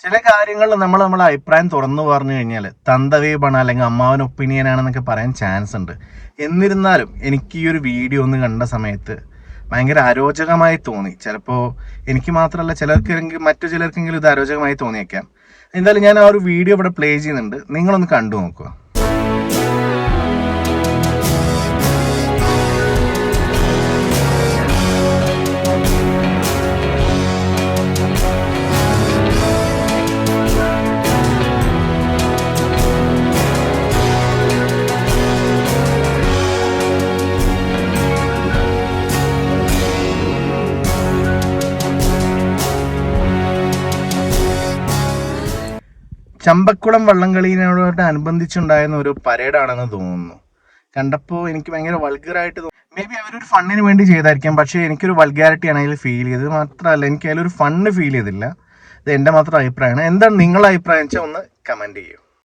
ചില കാര്യങ്ങളിൽ നമ്മളെ അഭിപ്രായം തുറന്നു പറഞ്ഞു കഴിഞ്ഞാൽ തന്തവീപാണ് അല്ലെങ്കിൽ അമ്മാവൻ ഒപ്പീനിയൻ ആണെന്നൊക്കെ പറയാൻ ചാൻസ് ഉണ്ട്. എന്നിരുന്നാലും എനിക്ക് ഈ ഒരു വീഡിയോ ഒന്ന് കണ്ട സമയത്ത് ഭയങ്കര അരോചകമായി തോന്നി. ചിലപ്പോൾ എനിക്ക് മാത്രമല്ല, മറ്റു ചിലർക്കെങ്കിലും ഇത് അരോചകമായി തോന്നിയേക്കാം. എന്തായാലും ഞാൻ ആ ഒരു വീഡിയോ ഇവിടെ പ്ലേ ചെയ്യുന്നുണ്ട്, നിങ്ങളൊന്ന് കണ്ടു നോക്കുക. ചമ്പക്കുളം വള്ളംകളിയോട് അനുബന്ധിച്ചുണ്ടായിരുന്ന ഒരു പരേഡാണെന്ന് തോന്നുന്നു. കണ്ടപ്പോൾ എനിക്ക് ഭയങ്കര വൾഗറായിട്ട് തോന്നി. മേ ബി അവരൊരു ഫണ്ണിന് വേണ്ടി ചെയ്തായിരിക്കാം, പക്ഷേ എനിക്കൊരു വൾഗാരിറ്റിയാണ് അതിൽ ഫീൽ ചെയ്തത്. മാത്രമല്ല, എനിക്ക് അതിലൊരു ഫണ്ണ് ഫീൽ ചെയ്തില്ല. ഇത് എൻ്റെ മാത്രം അഭിപ്രായമാണ്. എന്താണ് നിങ്ങളുടെ അഭിപ്രായം വെച്ചാൽ ഒന്ന് കമൻറ്റ് ചെയ്യൂ.